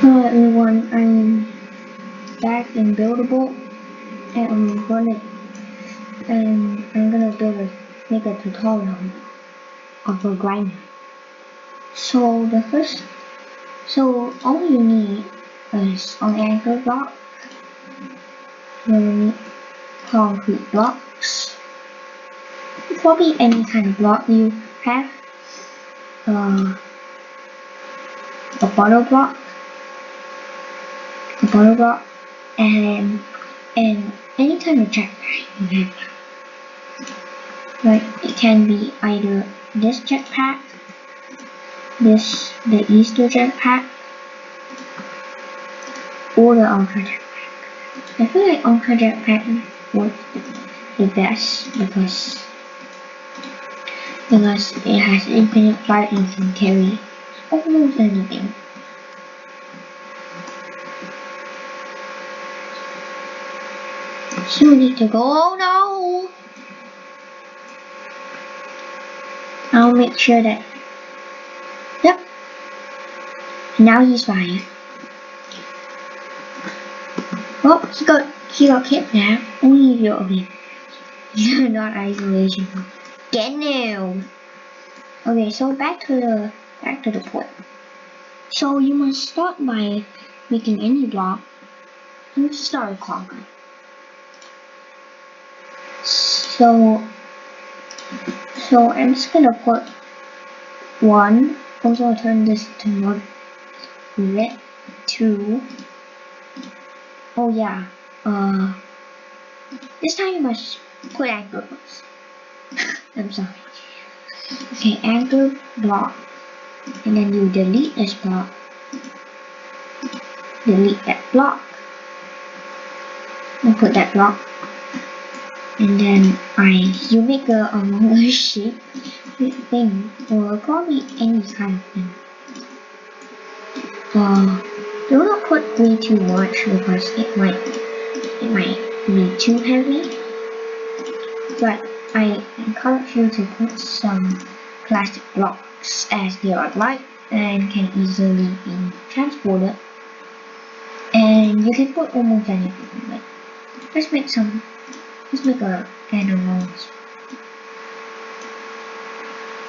Hello everyone, I'm back in Buildable and I'm gonna make a tutorial of a grinder. So all you need is an anchor block. You need concrete blocks. Probably any kind of block you have. A bottle block, and any kind of jetpack you have. Like it can be either this jetpack, the Easter jetpack, or the Ultra jetpack. I feel like Ultra jetpack works the best because it has infinite flight and can carry almost anything. So we need to go. Oh no! I'll make sure that. Yep. Now he's fine. Well, he got kidnapped. Only if you're okay. You're not isolation. Get new. Okay, so back to the point. So you must start by making any block. Let's start with concrete. So I'm just gonna put one. Also, I'll turn this to mode red. 2. Oh yeah. This time you must put anchor blocks. I'm sorry. Okay, anchor block, and then you delete this block. Delete that block. And put that block. And then you make a longer shape thing, or probably any kind of thing. Do not put way too much because it might be too heavy. But I encourage you to put some plastic blocks as they are light and can easily be transported. And you can put almost anything. Like let's make a animal.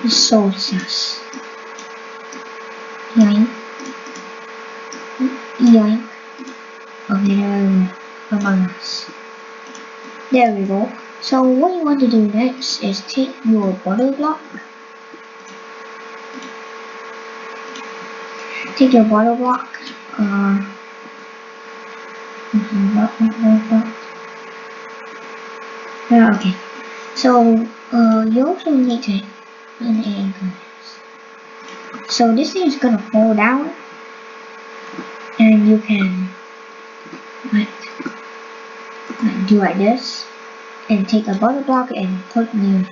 It's so sus. Yoink. Yoink. Okay, among us. There we go. So what you want to do next is take your bottle block. Take your bottle block. Okay. So you also need to an anchor. So this thing is gonna fall down, and you can do like this, and take a bottle block and put new.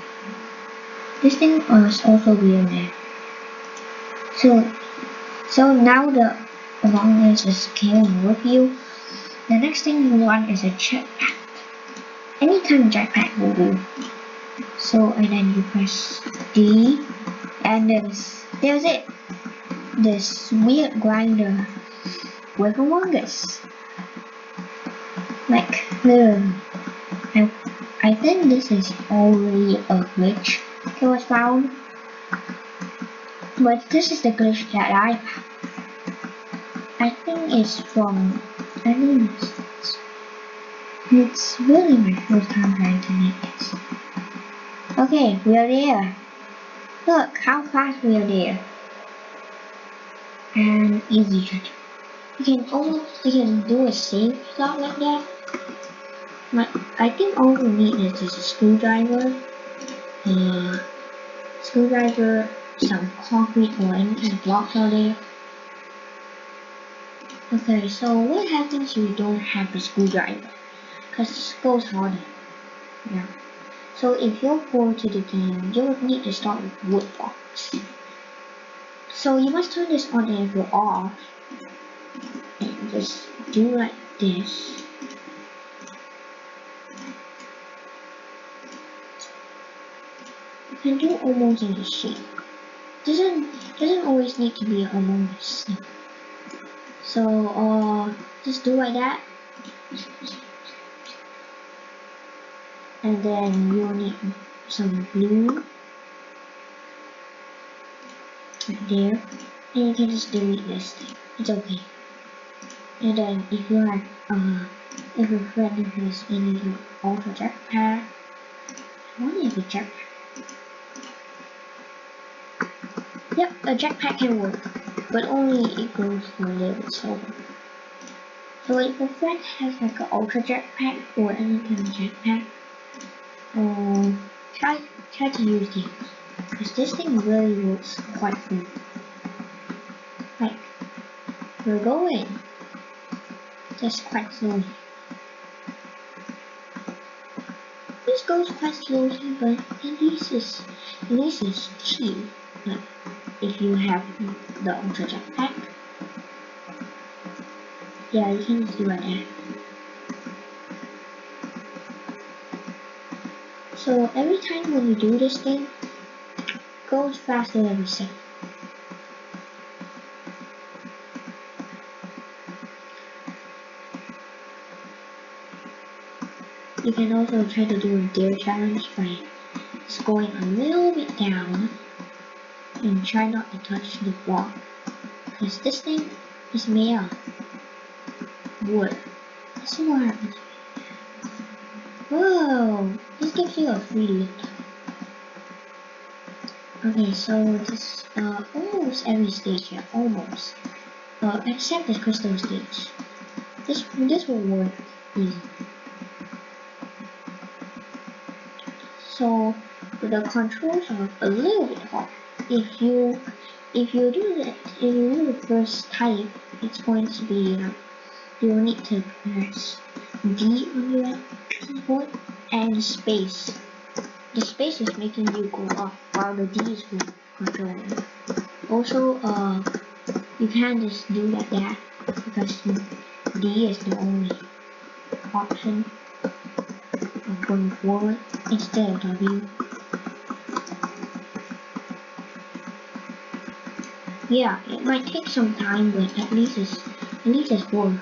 This thing must also be in there. So now the Among Us is scaling with you. The next thing you want is a jetpack. Any kind of jetpack will do. So and then you press D, and there's it. This weird grinder with Among Us. Like literally. I think this is already a glitch that was found. But this is the glitch that I found. I think it's really my first time trying to make this. Okay, we are there. Look how fast we are there. And easy to do. You can do a save stuff like that. But I think all we need is just a screwdriver, some concrete or any kind of blocks out there. Okay, so what happens if you don't have a screwdriver? Because this goes harder. Yeah. So if you're bored to the game, you would need to start with wood blocks. So you must turn this on and go off. And just do like this. You can do almost any shape. Doesn't always need to be a Among Us. So just do like that, and then you'll need some glue right there, and you can just delete this thing. It's okay. And then if you have if your friend has any ultra jetpack, what is a jetpack? Yep, a jetpack can work, but only it goes for a little bit slower. So if your friend has like an ultra jetpack or any kind of jetpack, try to use these, because this thing really works quite good. Like, we're going just quite slowly. This goes quite slowly, but at least it's cheap. Like, if you have the ultra jetpack, yeah, you can just do like that. So every time when you do this thing, it goes faster every second. You can also try to do a dare challenge by just going a little bit down and try not to touch the block, because this thing is made of wood. Let's see what happens. Whoa! This gives you a free lift. Okay, so this almost every stage here, almost. Except the crystal stage. This will work easy. So the controls are a little bit hard. If you do the first type, it's going to be you'll need to press D on your keyboard and space. The space is making you go up while the D is controlling. Also, you can't just do like that because D is the only option of going forward instead of W. Yeah, it might take some time, but at least it's worth.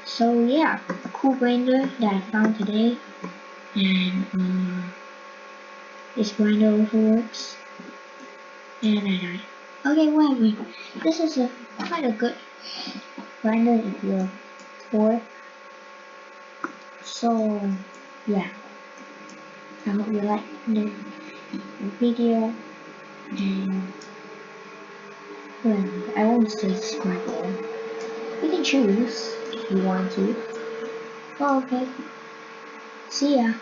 So yeah, cool grinder that I found today, and this grinder also works, and I died. Okay, whatever. This is quite a good grinder if you're poor. So yeah, I hope you like the video, and well, I won't say subscribe. You can choose if you want to. Oh, okay. See ya.